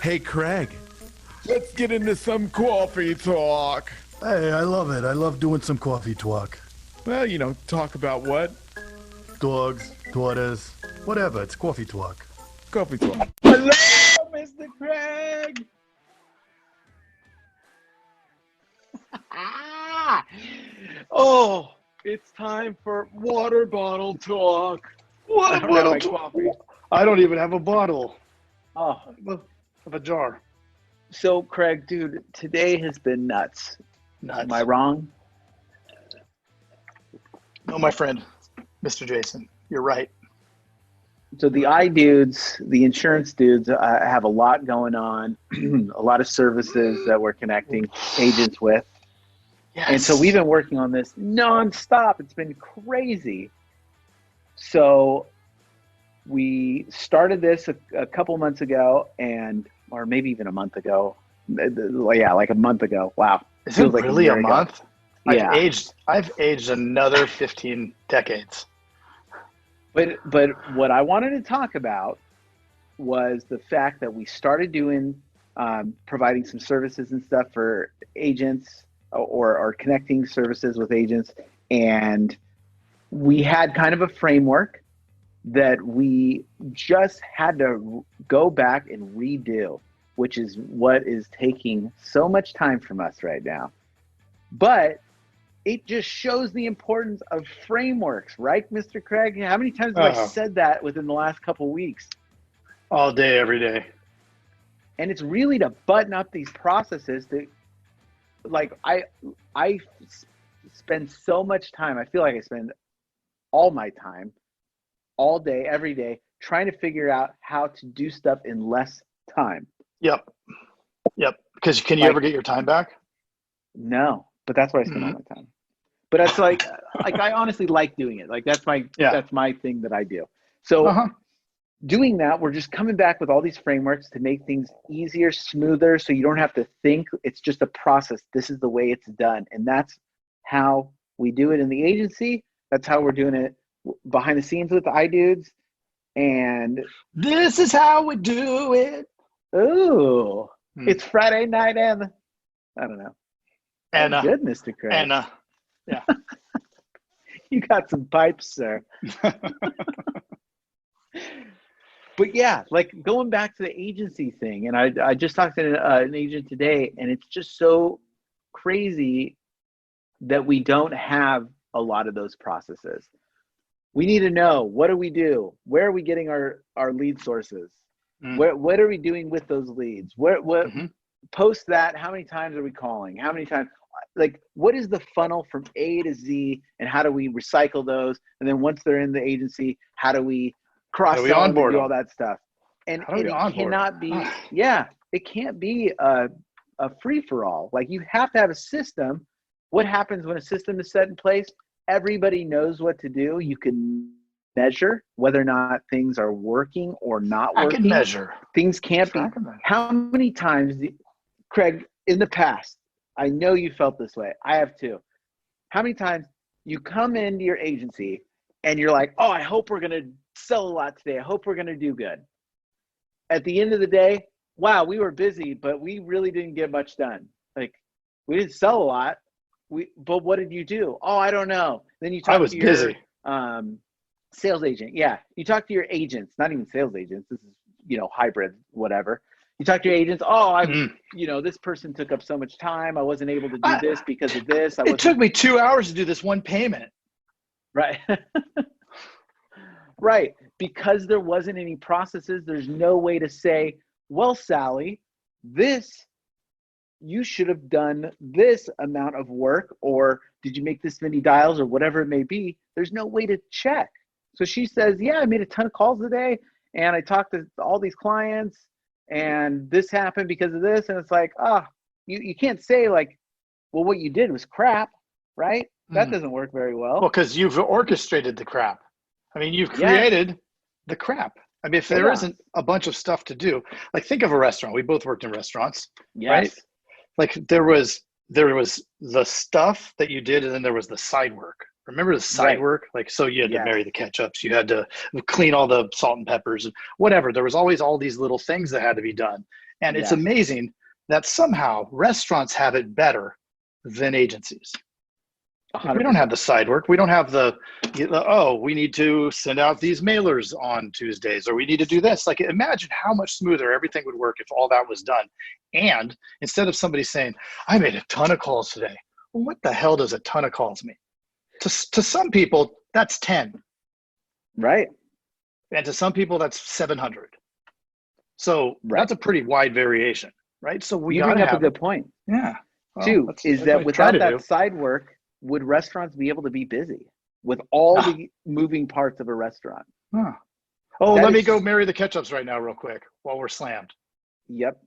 Hey, Craig, let's get into some coffee talk. Hey, I love it. I love doing some coffee talk. Well, talk about what? Dogs, daughters, whatever. It's coffee talk. Coffee talk. Hello, Mr. Craig. Oh, it's time for water bottle talk. What a bottle of coffee. I don't even have a bottle Oh, of a jar. So, Craig, dude, today has been nuts. Nuts. Am I wrong? No, my friend, Mr. Jason, you're right. So the dudes, the insurance dudes, have a lot going on, a lot of services that we're connecting agents with. Yes. And so we've been working on this nonstop. It's been crazy. So we started this a couple months ago, or maybe even a month ago. Yeah, like a month ago. Wow. Is it Feels like really year a ago. month? Yeah. I've aged another 15 decades. But what I wanted to talk about was the fact that we started doing providing some services and stuff for agents or connecting services with agents, and we had kind of a framework that we just had to go back and redo, which is what is taking so much time from us right now. But it just shows the importance of frameworks, right, Mr. Craig? How many times have I said that within the last couple of weeks? All day, every day. And it's really to button up these processes that, like, I spend so much time. I feel like I spend all my time, all day, every day, trying to figure out how to do stuff in less time. Yep. Because can you ever get your time back? No, but that's where I spend all my time. But it's like I honestly like doing it. Like that's my thing that I do. So doing that, we're just coming back with all these frameworks to make things easier, smoother, so you don't have to think. It's just a process. This is the way it's done. And that's how we do it in the agency. That's how we're doing it behind the scenes with the iDudes. And this is how we do it. Ooh, it's Friday night and I don't know. And good, Mr. Craig. And yeah. You got some pipes, sir. But yeah, like going back to the agency thing, and I just talked to an agent today, and it's just so crazy that we don't have a lot of those processes. We need to know, what do we do? Where are we getting our lead sources? What are we doing with those leads? Post that. How many times are we calling? How many times? Like, what is the funnel from A to Z, and how do we recycle those? And then once they're in the agency, how do we cross-sell and do all that stuff? And it cannot be, it can't be a free-for-all. Like, you have to have a system. What happens when a system is set in place? Everybody knows what to do. You can measure whether or not things are working or not working. I can measure. Things can't be. How many times, Craig, in the past, I know you felt this way. I have too. How many times you come into your agency and you're like, oh, I hope we're going to sell a lot today. I hope we're going to do good. At the end of the day, wow, we were busy, but we really didn't get much done. Like, we didn't sell a lot. But what did you do? Oh, I don't know. Then you talk to your busy. Sales agent. Yeah. You talk to your agents, not even sales agents. This is, hybrid, whatever. You talk to your agents. Oh, this person took up so much time. I wasn't able to do this because of this. It took me 2 hours to do this one payment. Right. Right. Because there wasn't any processes. There's no way to say, well, Sally, you should have done this amount of work, or did you make this many dials, or whatever it may be. There's no way to check. So she says, yeah, I made a ton of calls today, and I talked to all these clients, and this happened because of this. And it's like, you can't say like, well, what you did was crap, right? That doesn't work very well. Well, because you've orchestrated the crap. I mean, you've created the crap. I mean, if there isn't a bunch of stuff to do, like think of a restaurant. We both worked in restaurants, right? Like there was the stuff that you did, and then there was the side work, Remember the side Right. work? Like, so you had to Yes. marry the ketchups, you had to clean all the salt and peppers, and whatever. There was always all these little things that had to be done. And it's Yes. amazing that somehow restaurants have it better than agencies. Like, we don't have the side work. We don't have we need to send out these mailers on Tuesdays, or we need to do this. Like, imagine how much smoother everything would work if all that was done. And instead of somebody saying, I made a ton of calls today. Well, what the hell does a ton of calls mean? To some people, that's 10. Right. And to some people, that's 700. So Right. that's a pretty wide variation, right? So we You got bring to up a have good point. Yeah. Well, Too, is that's that what I try without to that do. side work, would restaurants be able to be busy with all the moving parts of a restaurant? Huh. Oh, That let me is- go marry the ketchups right now real quick while we're slammed. Yep.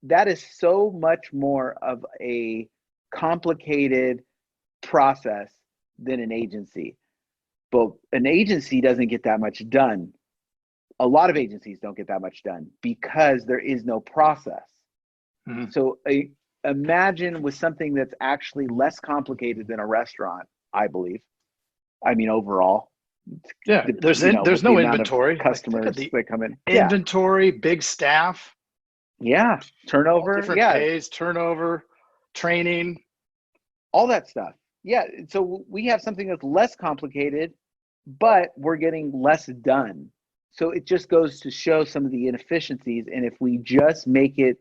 That is so much more of a complicated process than an agency. But an agency doesn't get that much done. A lot of agencies don't get that much done because there is no process. Mhm. So imagine with something that's actually less complicated than a restaurant, I believe. I mean, overall. Yeah, there's with no the amount of inventory. customers Like, think of that come in. the inventory, big staff, Yeah. Turnover. different Yeah. pays, turnover, training. All that stuff. Yeah. So we have something that's less complicated, but we're getting less done. So it just goes to show some of the inefficiencies. And if we just make it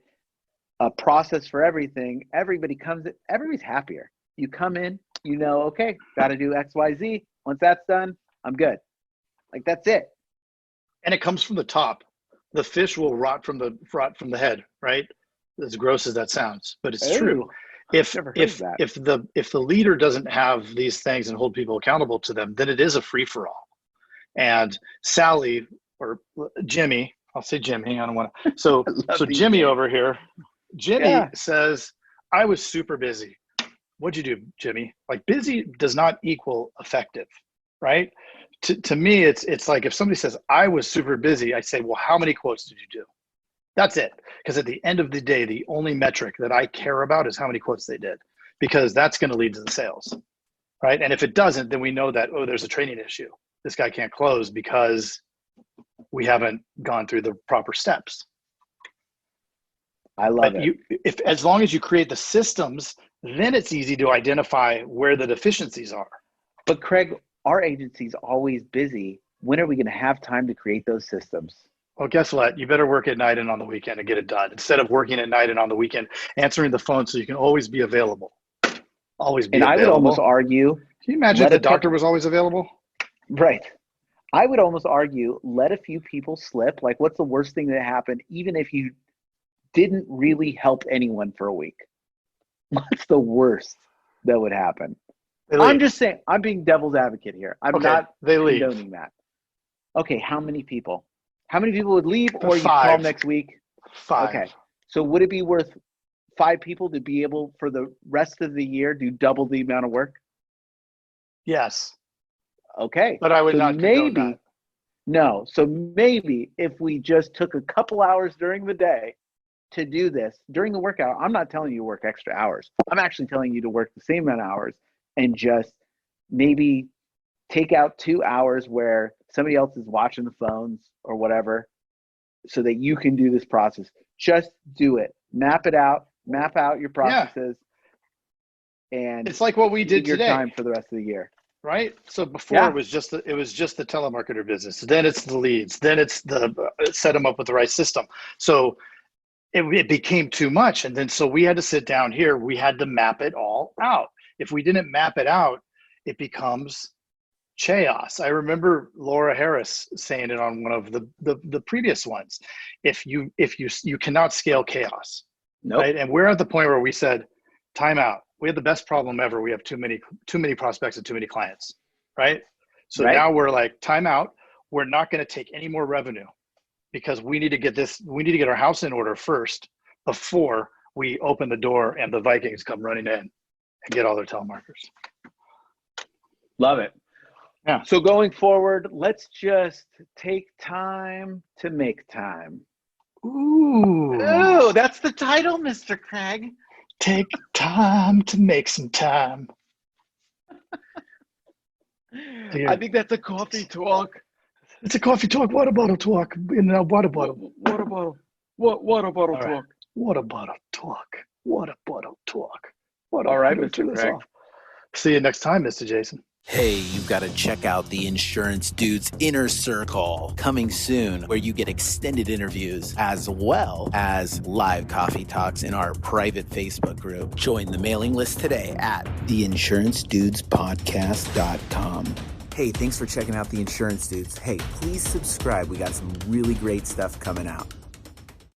a process for everything, everybody's happier. You come in, okay, got to do X, Y, Z. Once that's done, I'm good. Like, that's it. And it comes from the top. The fish will rot from the head, right? As gross as that sounds, but it's true. Ooh, If never heard that. if the leader doesn't have these things and hold people accountable to them, then it is a free for all. And Sally, or Jimmy, I'll say Jimmy. I don't want to. So Jimmy over here, Jimmy says, I was super busy. What'd you do, Jimmy? Like, busy does not equal effective, right? To me, it's like if somebody says, I was super busy, I say, well, how many quotes did you do? That's it. Because at the end of the day, the only metric that I care about is how many quotes they did, because that's going to lead to the sales, right? And if it doesn't, then we know that, there's a training issue. This guy can't close because we haven't gone through the proper steps. I love it. If as long as you create the systems, then it's easy to identify where the deficiencies are. But Craig, our agency's always busy. When are we going to have time to create those systems? Well, guess what? You better work at night and on the weekend and get it done, instead of working at night and on the weekend, answering the phone so you can always be available. Always be available. And I would almost argue. Can you imagine if the doctor was always available? Right. I would almost argue, let a few people slip. Like, what's the worst thing that happened, even if you didn't really help anyone for a week? What's the worst that would happen? I'm just saying, I'm being devil's advocate here. I'm not condoning that. Okay, how many people? How many people would leave, or you call next week? 5. Okay. So would it be worth 5 people to be able, for the rest of the year, do double the amount of work? Yes. Okay. But I would not condone that. No. So maybe if we just took a couple hours during the day to do this during the workout, I'm not telling you to work extra hours. I'm actually telling you to work the same amount of hours, and just maybe take out 2 hours where somebody else is watching the phones or whatever, so that you can do this process. Just do it. Map it out. Map out your processes. And it's like what we did your today. Time for the rest of the year. Right. So before it was just the telemarketer business. Then it's the leads. Then it's the set them up with the right system. So it became too much. And then so we had to sit down here. We had to map it all out. If we didn't map it out, it becomes chaos. I remember Laura Harris saying it on one of the previous ones. If you cannot scale chaos. Nope. Right. And we're at the point where we said, time out. We have the best problem ever. We have too many prospects and too many clients, right? So now we're like, time out. We're not going to take any more revenue, because we need to get our house in order first before we open the door and the Vikings come running in and get all their telemarketers. Love it. Yeah. So going forward, let's just take time to make time. Ooh, that's the title, Mr. Craig. Take time to make some time. I think that's a coffee talk. It's a coffee talk, water bottle talk in a water bottle. Water bottle. Water bottle All right. talk. Water bottle talk. Water bottle talk. All right, Mr. Mr. Craig. See you next time, Mr. Jason. Hey, you've got to check out the Insurance Dudes Inner Circle coming soon, where you get extended interviews as well as live coffee talks in our private Facebook group. Join the mailing list today at theinsurancedudespodcast.com. Hey, thanks for checking out The Insurance Dudes. Hey, please subscribe. We got some really great stuff coming out.